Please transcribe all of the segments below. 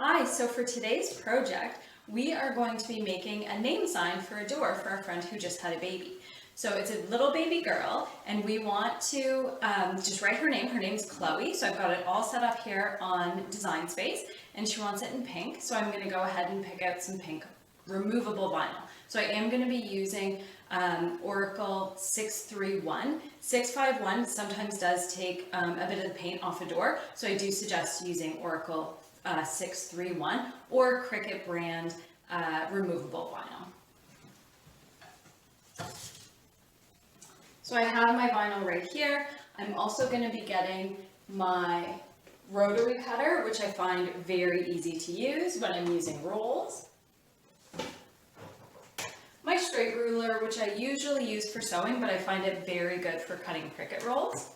Hi, so for today's project, we are going to be making a name sign for a door for our friend who just had a baby. So it's a little baby girl, and we want to just write her name. Her name's Chloe, so I've got it all set up here on Design Space, and she wants it in pink, so I'm going to go ahead and pick out some pink removable vinyl. So I am going to be using Oracle 631. 651 sometimes does take a bit of the paint off a door, so I do suggest using Oracle 631 or Cricut brand removable vinyl. So I have my vinyl right here. I'm also going to be getting my rotary cutter, which I find very easy to use when I'm using rolls. My straight ruler, which I usually use for sewing, but I find it very good for cutting Cricut rolls.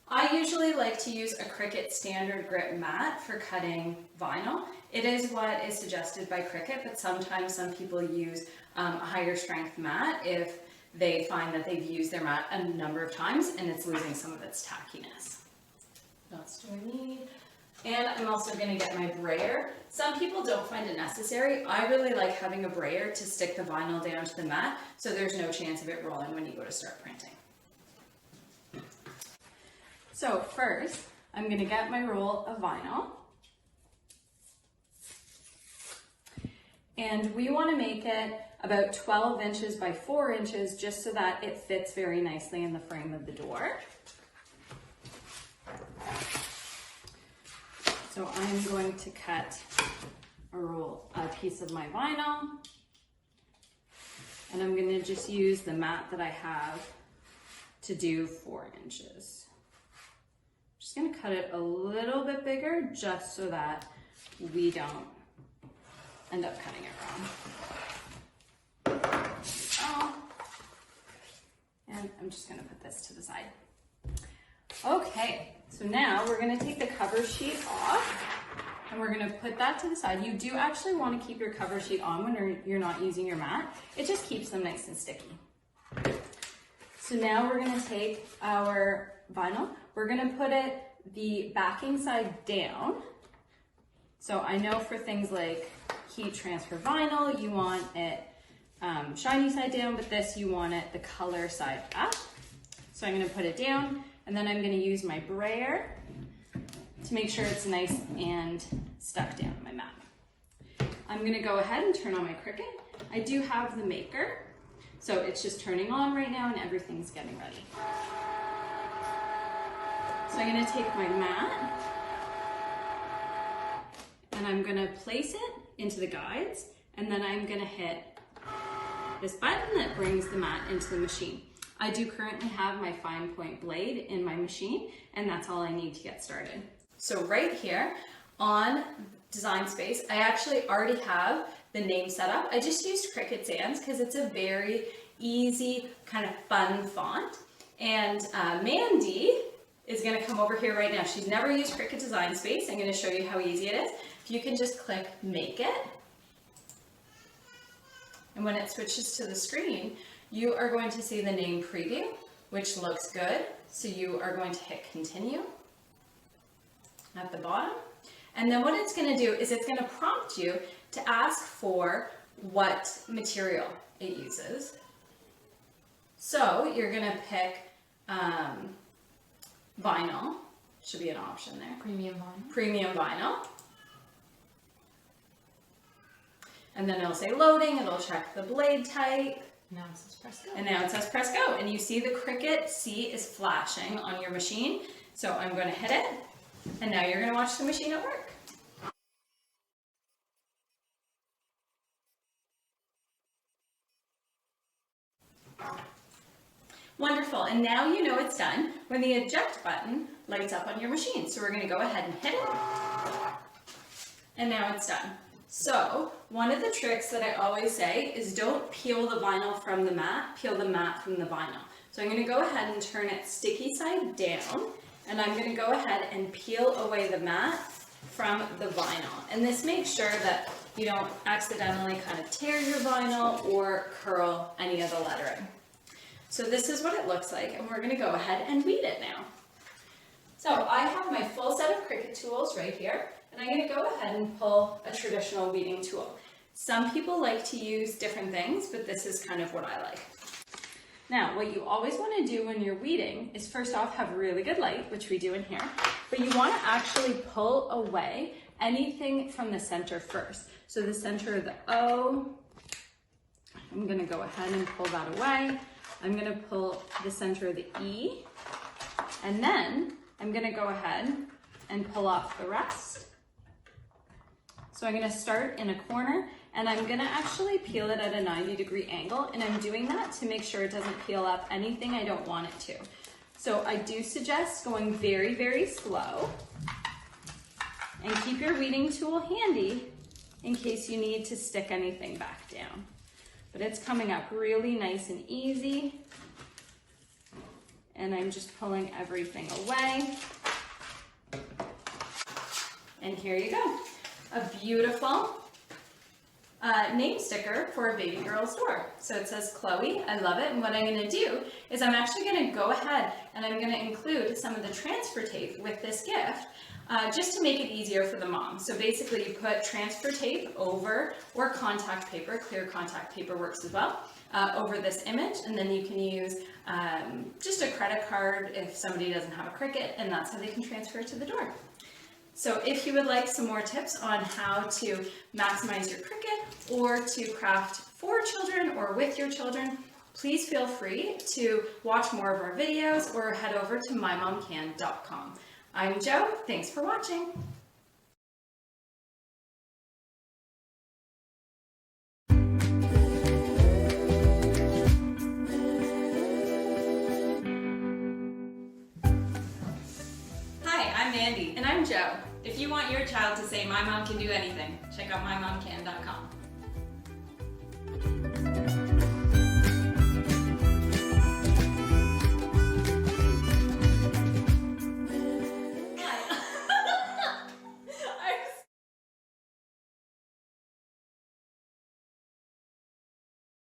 I usually like to use a Cricut standard grip mat for cutting vinyl. It is what is suggested by Cricut, but sometimes some people use a higher strength mat if they find that they've used their mat a number of times and it's losing some of its tackiness. What else do I need? And I'm also going to get my brayer. Some people don't find it necessary. I really like having a brayer to stick the vinyl down to the mat so there's no chance of it rolling when you go to start printing. So first, I'm going to get my roll of vinyl. And we want to make it about 12 inches by 4 inches just so that it fits very nicely in the frame of the door. So I'm going to cut a piece of my vinyl, and I'm going to just use the mat that I have to do 4 inches. I'm just going to cut it a little bit bigger just so that we don't end up cutting it wrong. And I'm just going to put this to the side. Okay, so now we're going to take the cover sheet off and we're going to put that to the side. You do actually want to keep your cover sheet on when you're not using your mat. It just keeps them nice and sticky. So now we're going to take our vinyl. We're going to put it the backing side down. So I know for things like heat transfer vinyl, you want it shiny side down, but this you want it the color side up. So I'm going to put it down. And then I'm going to use my brayer to make sure it's nice and stuck down on my mat. I'm going to go ahead and turn on my Cricut. I do have the maker, so it's just turning on right now and everything's getting ready. So I'm going to take my mat and I'm going to place it into the guides, and then I'm going to hit this button that brings the mat into the machine. I do currently have my fine point blade in my machine, and that's all I need to get started. So right here on Design Space, I actually already have the name set up. I just used Cricut Sans because it's a very easy, kind of fun font. And Mandy is going to come over here right now. She's never used Cricut Design Space. I'm going to show you how easy it is. If you can just click Make It, and when it switches to the screen, you are going to see the name preview, which looks good. So you are going to hit continue at the bottom. And then what it's going to do is it's going to prompt you to ask for what material it uses. So you're going to pick vinyl, should be an option there. Premium vinyl. Premium vinyl. And then it'll say loading, it'll check the blade type. Now it says press go. And now it says press go, and you see the Cricut C is flashing on your machine. So I'm going to hit it, and now you're going to watch the machine at work. Wonderful, and now you know it's done when the eject button lights up on your machine. So we're going to go ahead and hit it, and now it's done. So one of the tricks that I always say is don't peel the vinyl from the mat, peel the mat from the vinyl. So I'm going to go ahead and turn it sticky side down, and I'm going to go ahead and peel away the mat from the vinyl. And this makes sure that you don't accidentally kind of tear your vinyl or curl any of the lettering. So this is what it looks like, and we're going to go ahead and weed it now. So I have my full set of Cricut Cricut tools right here, and I'm going to go ahead and pull a traditional weeding tool. Some people like to use different things, but this is kind of what I like. Now, what you always want to do when you're weeding is first off have really good light, which we do in here, but you want to actually pull away anything from the center first. So the center of the O, I'm going to go ahead and pull that away. I'm going to pull the center of the E, and then I'm going to go ahead and pull off the rest. So I'm going to start in a corner, and I'm going to actually peel it at a 90-degree angle, and I'm doing that to make sure it doesn't peel up anything I don't want it to. So I do suggest going very, very slow, and keep your weeding tool handy in case you need to stick anything back down. But it's coming up really nice and easy, and I'm just pulling everything away. And here you go. A beautiful name sticker for a baby girl's door. So it says Chloe, I love it. And what I'm gonna do is I'm actually gonna go ahead and I'm gonna include some of the transfer tape with this gift just to make it easier for the mom. So basically you put transfer tape over, or contact paper, clear contact paper works as well, over this image, and then you can use just a credit card if somebody doesn't have a Cricut, and that's how they can transfer it to the door. So if you would like some more tips on how to maximize your Cricut or to craft for children or with your children, please feel free to watch more of our videos or head over to mymomcan.com. I'm Jo, thanks for watching. Hi, I'm Mandy. And I'm Jo. If you want your child to say, "My mom can do anything," check out mymomcan.com.